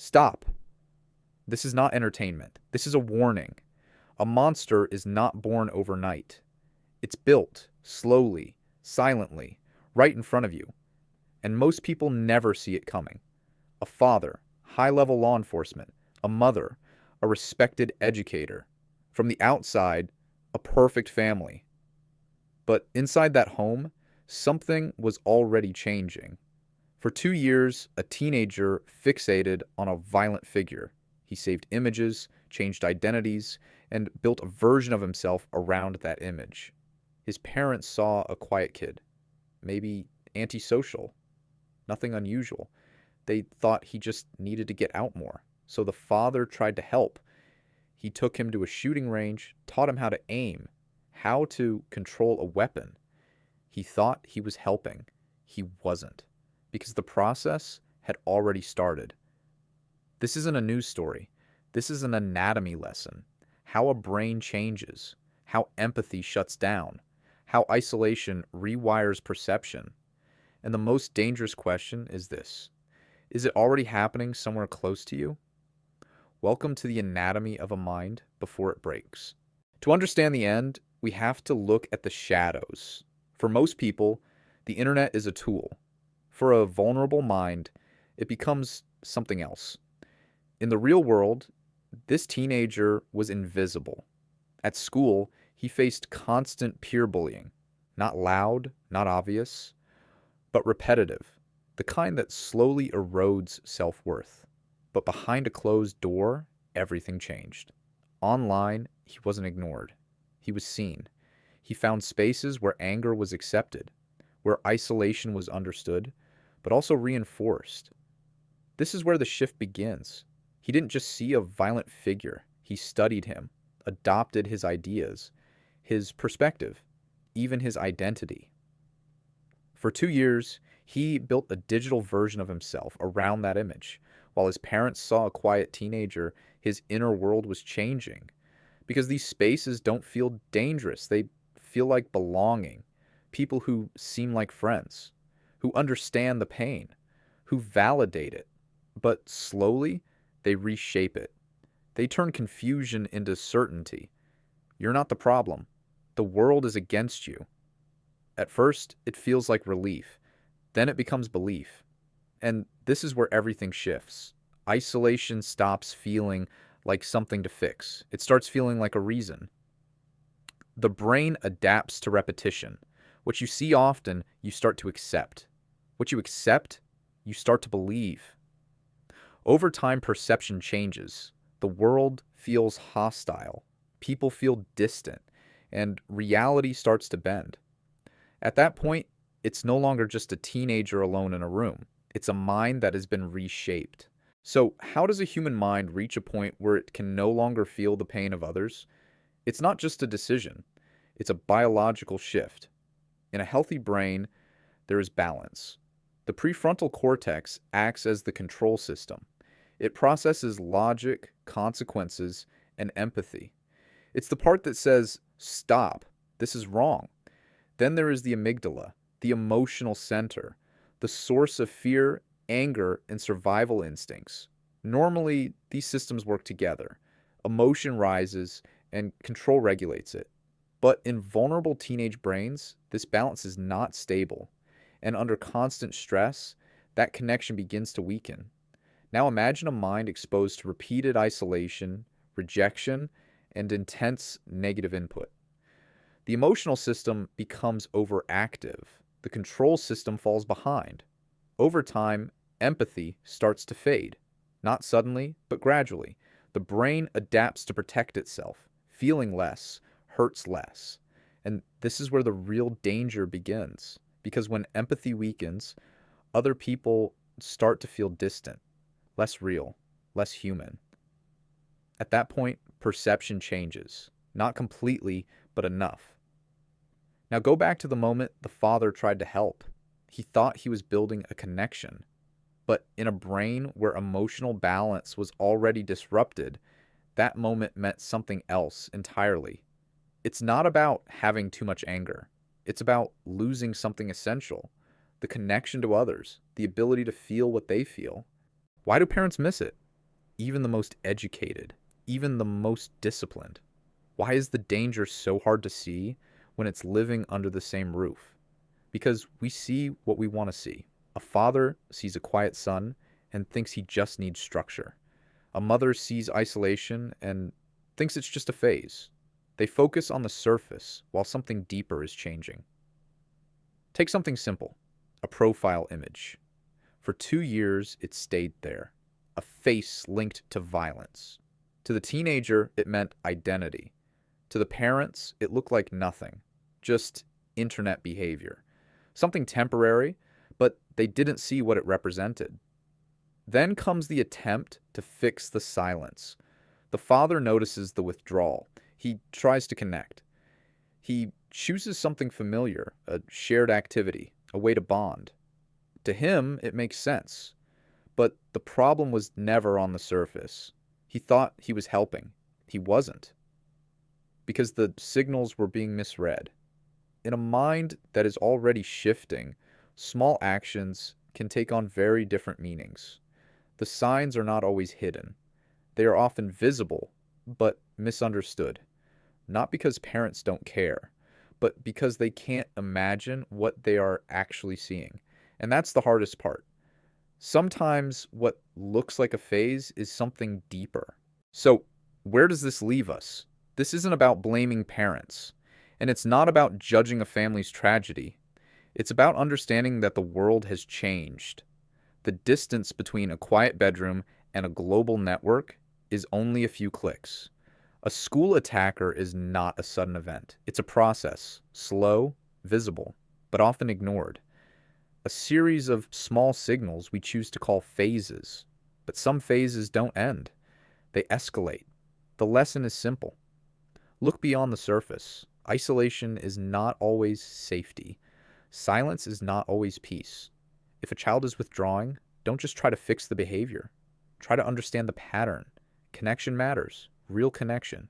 Stop. This is not entertainment. This is a warning. A monster is not born overnight. It's built slowly, silently, right in front of you. And most people never see it coming. A father, high-level law enforcement, a mother, a respected educator. From the outside, a perfect family. But inside that home, something was already changing. For 2 years, a teenager fixated on a violent figure. He saved images, changed identities, and built a version of himself around that image. His parents saw a quiet kid, maybe antisocial, nothing unusual. They thought he just needed to get out more. So the father tried to help. He took him to a shooting range, taught him how to aim, how to control a weapon. He thought he was helping. He wasn't, because the process had already started. This isn't a news story. This is an anatomy lesson. How a brain changes, how empathy shuts down, how isolation rewires perception. And the most dangerous question is this: is it already happening somewhere close to you? Welcome to the anatomy of a mind before it breaks. To understand the end, we have to look at the shadows. For most people, the internet is a tool. For a vulnerable mind, it becomes something else. In the real world, this teenager was invisible. At school, he faced constant peer bullying. Not loud, not obvious, but repetitive. The kind that slowly erodes self-worth. But behind a closed door, everything changed. Online, he wasn't ignored. He was seen. He found spaces where anger was accepted, where isolation was understood, but also reinforced. This is where the shift begins. He didn't just see a violent figure. He studied him, adopted his ideas, his perspective, even his identity. For 2 years, he built a digital version of himself around that image. While his parents saw a quiet teenager, his inner world was changing. Because these spaces don't feel dangerous. They feel like belonging. People who seem like friends, who understand the pain, who validate it. But slowly, they reshape it. They turn confusion into certainty. You're not the problem. The world is against you. At first, it feels like relief. Then it becomes belief. And this is where everything shifts. Isolation stops feeling like something to fix. It starts feeling like a reason. The brain adapts to repetition. What you see often, you start to accept. What you accept, you start to believe. Over time, perception changes. The world feels hostile. People feel distant. And reality starts to bend. At that point, it's no longer just a teenager alone in a room. It's a mind that has been reshaped. So, how does a human mind reach a point where it can no longer feel the pain of others? It's not just a decision. It's a biological shift. In a healthy brain, there is balance. The prefrontal cortex acts as the control system. It processes logic, consequences, and empathy. It's the part that says, stop, this is wrong. Then there is the amygdala, the emotional center, the source of fear, anger, and survival instincts. Normally, these systems work together. Emotion rises, and control regulates it. But in vulnerable teenage brains, this balance is not stable. And under constant stress, that connection begins to weaken. Now imagine a mind exposed to repeated isolation, rejection, and intense negative input. The emotional system becomes overactive. The control system falls behind. Over time, empathy starts to fade. Not suddenly, but gradually. The brain adapts to protect itself. Feeling less hurts less. And this is where the real danger begins. Because when empathy weakens, other people start to feel distant, less real, less human. At that point, perception changes. Not completely, but enough. Now go back to the moment the father tried to help. He thought he was building a connection. But in a brain where emotional balance was already disrupted, that moment meant something else entirely. It's not about having too much anger. It's about losing something essential, the connection to others, the ability to feel what they feel. Why do parents miss it? even the most educated, even the most disciplined. Why is the danger so hard to see when it's living under the same roof? Because we see what we want to see. A father sees a quiet son and thinks he just needs structure. A mother sees isolation and thinks it's just a phase. They focus on the surface while something deeper is changing. Take something simple, a profile image. For 2 years, it stayed there, a face linked to violence. To the teenager, it meant identity. To the parents, it looked like nothing, just internet behavior. Something temporary, but they didn't see what it represented. Then comes the attempt to fix the silence. The father notices the withdrawal. He tries to connect. He chooses something familiar, a shared activity, a way to bond. To him, it makes sense. But the problem was never on the surface. He thought he was helping. He wasn't. Because the signals were being misread. In a mind that is already shifting, small actions can take on very different meanings. The signs are not always hidden. They are often visible, but misunderstood. Not because parents don't care, but because they can't imagine what they are actually seeing. And that's the hardest part. Sometimes what looks like a phase is something deeper. So, where does this leave us? This isn't about blaming parents, and it's not about judging a family's tragedy. It's about understanding that the world has changed. The distance between a quiet bedroom and a global network is only a few clicks. A school attacker is not a sudden event. It's a process, slow, visible, but often ignored. A series of small signals we choose to call phases. But some phases don't end. They escalate. The lesson is simple. Look beyond the surface. Isolation is not always safety. Silence is not always peace. If a child is withdrawing, don't just try to fix the behavior. Try to understand the pattern. Connection matters. Real connection.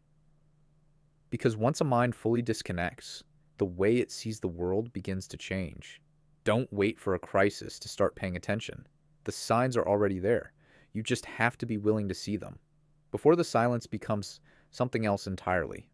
Because once a mind fully disconnects, the way it sees the world begins to change. Don't wait for a crisis to start paying attention. The signs are already there. You just have to be willing to see them before the silence becomes something else entirely.